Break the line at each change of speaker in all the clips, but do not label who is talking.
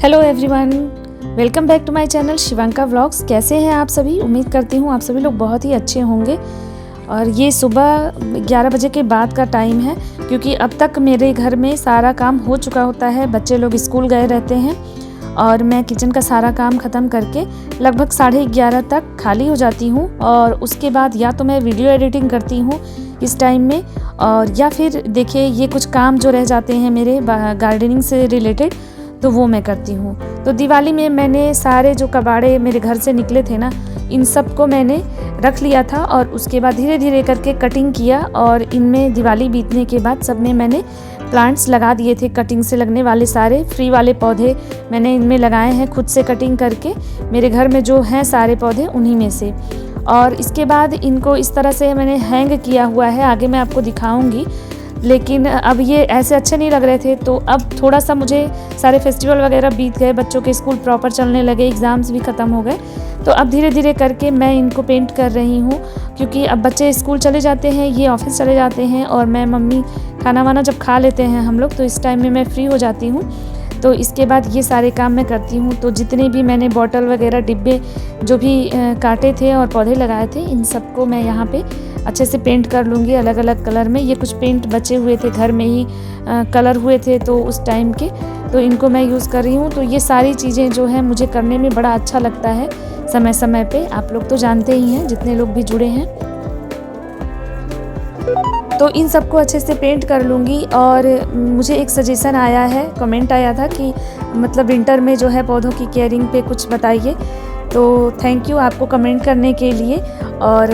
Hello everyone, welcome back to my channel Shivanka vlogs. कैसे हैं आप सभी? उम्मीद करती हूँ आप सभी लोग बहुत ही अच्छे होंगे। और ये सुबह 11 बजे के बाद का टाइम है, क्योंकि अब तक मेरे घर में सारा काम हो चुका होता है। बच्चे लोग स्कूल गए रहते हैं और मैं किचन का सारा काम ख़त्म करके लगभग 11:30 तक खाली हो जाती हूँ। और उसके बाद या तो मैं वीडियो एडिटिंग करती हूँ इस टाइम में, और या फिर देखिए ये कुछ काम जो रह जाते हैं मेरे गार्डनिंग से रिलेटेड, तो वो मैं करती हूँ। तो दिवाली में मैंने सारे जो कबाड़े मेरे घर से निकले थे ना, इन सब को मैंने रख लिया था और उसके बाद धीरे धीरे करके कटिंग किया। और इनमें दिवाली बीतने के बाद सब में मैंने प्लांट्स लगा दिए थे। कटिंग से लगने वाले सारे फ्री वाले पौधे मैंने इनमें लगाए हैं, खुद से कटिंग करके। मेरे घर में जो हैं सारे पौधे उन्हीं में से। और इसके बाद इनको इस तरह से मैंने हैंग किया हुआ है, आगे मैं आपको दिखाऊंगी। लेकिन अब ये ऐसे अच्छे नहीं लग रहे थे, तो अब थोड़ा सा मुझे सारे फेस्टिवल वगैरह बीत गए, बच्चों के स्कूल प्रॉपर चलने लगे, एग्ज़ाम्स भी ख़त्म हो गए, तो अब धीरे धीरे करके मैं इनको पेंट कर रही हूँ। क्योंकि अब बच्चे स्कूल चले जाते हैं, ये ऑफिस चले जाते हैं, और मैं मम्मी खाना वाना जब खा लेते हैं हम लोग, तो इस टाइम में मैं फ्री हो जाती हूँ। तो इसके बाद ये सारे काम मैं करती हूँ। तो जितने भी मैंने बॉटल वगैरह डिब्बे जो भी काटे थे और पौधे लगाए थे, इन सबको मैं यहाँ पे अच्छे से पेंट कर लूँगी अलग अलग कलर में। ये कुछ पेंट बचे हुए थे, घर में ही कलर हुए थे तो उस टाइम के, तो इनको मैं यूज़ कर रही हूँ। तो ये सारी चीज़ें जो है मुझे करने में बड़ा अच्छा लगता है समय समय पे। आप लोग तो जानते ही हैं, जितने लोग भी जुड़े हैं। तो इन सबको अच्छे से पेंट कर लूँगी। और मुझे एक सजेशन आया है, कमेंट आया था कि मतलब विंटर में जो है पौधों की केयरिंग पे कुछ बताइए। तो थैंक यू आपको कमेंट करने के लिए। और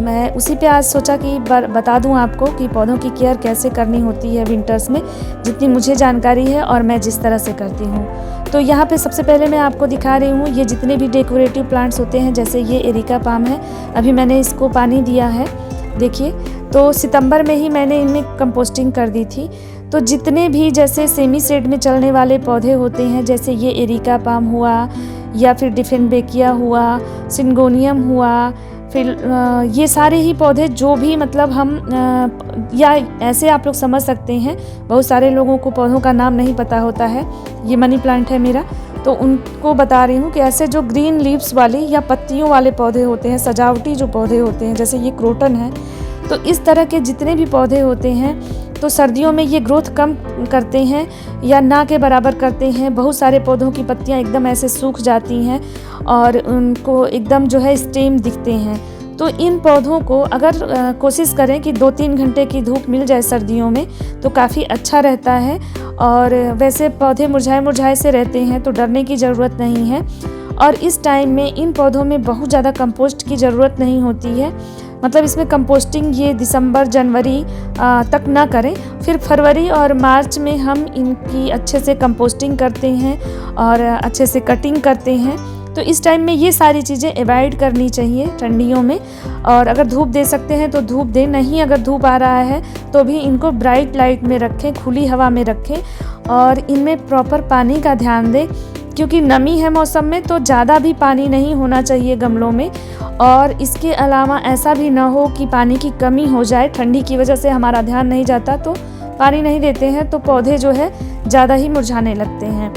मैं उसी पे आज सोचा कि बता दूं आपको कि पौधों की केयर कैसे करनी होती है विंटर्स में, जितनी मुझे जानकारी है और मैं जिस तरह से करती हूँ। तो यहाँ पे सबसे पहले मैं आपको दिखा रही हूँ ये जितने भी डेकोरेटिव प्लांट्स होते हैं, जैसे ये एरिका पाम है, अभी मैंने इसको पानी दिया है, देखिए। तो सितंबर में ही मैंने इनमें कंपोस्टिंग कर दी थी। तो जितने भी जैसे सेमी शेड में चलने वाले पौधे होते हैं, जैसे ये एरिका पाम हुआ, या फिर डिफेनबेकिया हुआ, सिंगोनियम हुआ, फिर ये सारे ही पौधे जो भी मतलब हम या ऐसे आप लोग समझ सकते हैं, बहुत सारे लोगों को पौधों का नाम नहीं पता होता है। ये मनी प्लांट है मेरा, तो उनको बता रही हूँ कि ऐसे जो ग्रीन लीव्स वाले या पत्तियों वाले पौधे होते हैं, सजावटी जो पौधे होते हैं, जैसे ये क्रोटन है, तो इस तरह के जितने भी पौधे होते हैं, तो सर्दियों में ये ग्रोथ कम करते हैं या ना के बराबर करते हैं। बहुत सारे पौधों की पत्तियां एकदम ऐसे सूख जाती हैं और उनको एकदम जो है स्टेम दिखते हैं। तो इन पौधों को अगर कोशिश करें कि 2-3 घंटे की धूप मिल जाए सर्दियों में, तो काफ़ी अच्छा रहता है। और वैसे पौधे मुरझाए मुरझाए से रहते हैं, तो डरने की ज़रूरत नहीं है। और इस टाइम में इन पौधों में बहुत ज़्यादा कंपोस्ट की ज़रूरत नहीं होती है। मतलब इसमें कंपोस्टिंग ये दिसंबर जनवरी तक ना करें, फिर फरवरी और मार्च में हम इनकी अच्छे से कंपोस्टिंग करते हैं और अच्छे से कटिंग करते हैं। तो इस टाइम में ये सारी चीज़ें अवॉइड करनी चाहिए ठंडियों में। और अगर धूप दे सकते हैं तो धूप दें, नहीं अगर धूप आ रहा है तो भी इनको ब्राइट लाइट में रखें, खुली हवा में रखें, और इनमें प्रॉपर पानी का ध्यान दें। क्योंकि नमी है मौसम में, तो ज़्यादा भी पानी नहीं होना चाहिए गमलों में। और इसके अलावा ऐसा भी ना हो कि पानी की कमी हो जाए, ठंडी की वजह से हमारा ध्यान नहीं जाता, तो पानी नहीं देते हैं तो पौधे जो है ज़्यादा ही मुरझाने लगते हैं।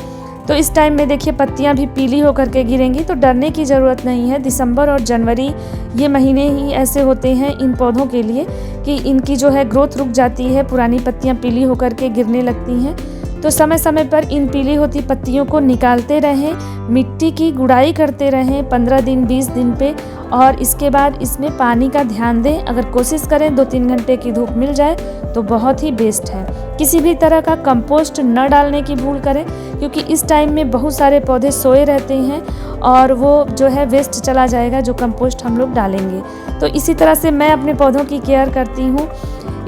तो इस टाइम में देखिए पत्तियां भी पीली होकर के गिरेंगी, तो डरने की ज़रूरत नहीं है। दिसंबर और जनवरी ये महीने ही ऐसे होते हैं इन पौधों के लिए कि इनकी जो है ग्रोथ रुक जाती है, पुरानी पत्तियां पीली होकर के गिरने लगती हैं। तो समय समय पर इन पीली होती पत्तियों को निकालते रहें, मिट्टी की गुड़ाई करते रहें 15 दिन 20 दिन पे। और इसके बाद इसमें पानी का ध्यान दें। अगर कोशिश करें 2-3 घंटे की धूप मिल जाए तो बहुत ही बेस्ट है। किसी भी तरह का कंपोस्ट न डालने की भूल करें, क्योंकि इस टाइम में बहुत सारे पौधे सोए रहते हैं और वो जो है वेस्ट चला जाएगा जो कंपोस्ट हम लोग डालेंगे। तो इसी तरह से मैं अपने पौधों की केयर करती हूँ।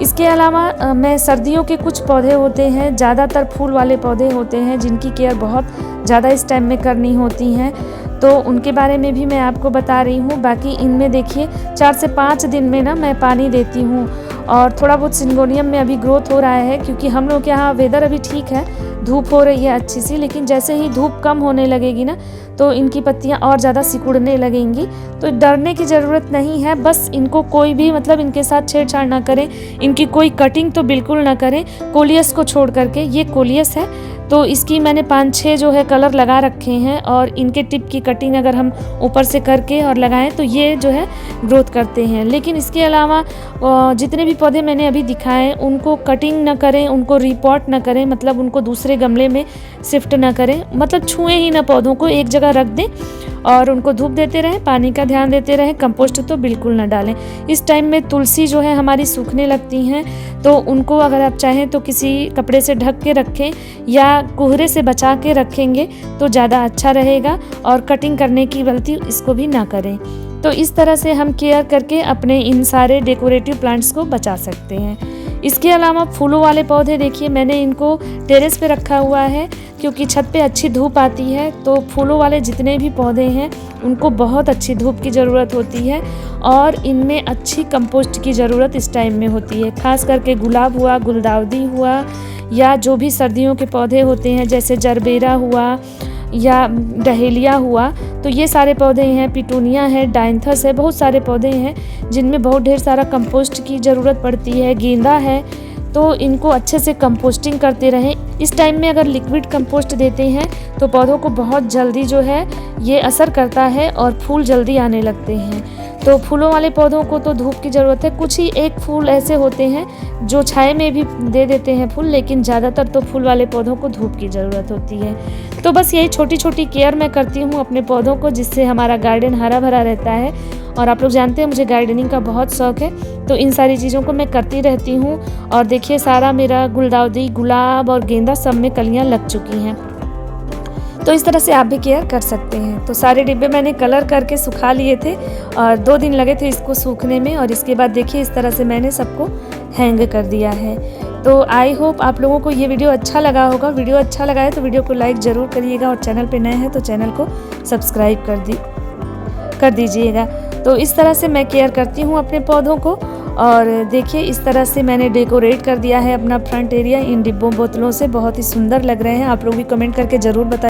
इसके अलावा मैं सर्दियों के कुछ पौधे होते हैं, ज़्यादातर फूल वाले पौधे होते हैं, जिनकी केयर बहुत ज़्यादा इस टाइम में करनी होती हैं, तो उनके बारे में भी मैं आपको बता रही हूँ। बाकी इनमें देखिए 4 से 5 दिन में ना मैं पानी देती हूँ। और थोड़ा बहुत सिंगोनियम में अभी ग्रोथ हो रहा है, क्योंकि हम लोग के यहाँ वेदर अभी ठीक है, धूप हो रही है अच्छी सी। लेकिन जैसे ही धूप कम होने लगेगी ना, तो इनकी पत्तियाँ और ज़्यादा सिकुड़ने लगेंगी। तो डरने की ज़रूरत नहीं है, बस इनको कोई भी मतलब इनके साथ छेड़छाड़ ना करें, इनकी कोई कटिंग तो बिल्कुल ना करें, कोलियस को छोड़ करके। ये कोलियस है, तो इसकी मैंने 5-6 जो है कलर लगा रखे हैं और इनके टिप की कटिंग अगर हम ऊपर से करके और लगाएं तो ये जो है ग्रोथ करते हैं। लेकिन इसके अलावा जितने भी पौधे मैंने अभी दिखाए उनको कटिंग ना करें, उनको रिपॉट ना करें, मतलब उनको दूसरे गमले में शिफ्ट ना करें, मतलब छुएं ही ना पौधों को, एक जगह रख दें और उनको धूप देते रहें, पानी का ध्यान देते रहें। कंपोस्ट तो बिल्कुल ना डालें। इस टाइम में तुलसी जो है हमारी सूखने लगती हैं, तो उनको अगर आप चाहें तो किसी कपड़े से ढक के रखें या कोहरे से बचा के रखेंगे तो ज़्यादा अच्छा रहेगा, और कटिंग करने की गलती इसको भी ना करें। तो इस तरह से हम केयर करके अपने इन सारे डेकोरेटिव प्लांट्स को बचा सकते हैं। इसके अलावा फूलों वाले पौधे देखिए मैंने इनको टेरेस पे रखा हुआ है क्योंकि छत पे अच्छी धूप आती है, तो फूलों वाले जितने भी पौधे हैं उनको बहुत अच्छी धूप की ज़रूरत होती है और इनमें अच्छी कंपोस्ट की ज़रूरत इस टाइम में होती है। खास करके गुलाब हुआ, गुलदाउदी हुआ, या जो भी सर्दियों के पौधे होते हैं जैसे जरबेरा हुआ या डहेलिया हुआ, तो ये सारे पौधे हैं, पिटूनिया है, डायंथस है, बहुत सारे पौधे हैं जिनमें बहुत ढेर सारा कंपोस्ट की ज़रूरत पड़ती है। गेंदा है, तो इनको अच्छे से कंपोस्टिंग करते रहें। इस टाइम में अगर लिक्विड कंपोस्ट देते हैं तो पौधों को बहुत जल्दी जो है ये असर करता है और फूल जल्दी आने लगते हैं। तो फूलों वाले पौधों को तो धूप की ज़रूरत है। कुछ ही एक फूल ऐसे होते हैं जो छाए में भी दे देते हैं फूल, लेकिन ज़्यादातर तो फूल वाले पौधों को धूप की ज़रूरत होती है। तो बस यही छोटी छोटी केयर मैं करती हूँ अपने पौधों को, जिससे हमारा गार्डन हरा भरा रहता है। और आप लोग जानते हैं मुझे गार्डनिंग का बहुत शौक़ है, तो इन सारी चीज़ों को मैं करती रहती हूँ। और देखिए सारा मेरा गुलदाउदी, गुलाब और गेंदा सब में कलियाँ लग चुकी हैं। तो इस तरह से आप भी केयर कर सकते हैं। तो सारे डिब्बे मैंने कलर करके सुखा लिए थे और 2 दिन लगे थे इसको सूखने में, और इसके बाद देखिए इस तरह से मैंने सबको हैंग कर दिया है। तो आई होप आप लोगों को ये वीडियो अच्छा लगा होगा। वीडियो अच्छा लगा है तो वीडियो को लाइक ज़रूर करिएगा, और चैनल पे नए हैं तो चैनल को सब्सक्राइब कर दीजिएगा। तो इस तरह से मैं केयर करती हूँ अपने पौधों को। और देखिए इस तरह से मैंने डेकोरेट कर दिया है अपना फ्रंट एरिया इन डिब्बों बोतलों से, बहुत ही सुंदर लग रहे हैं। आप लोग भी कमेंट करके ज़रूर बताइए।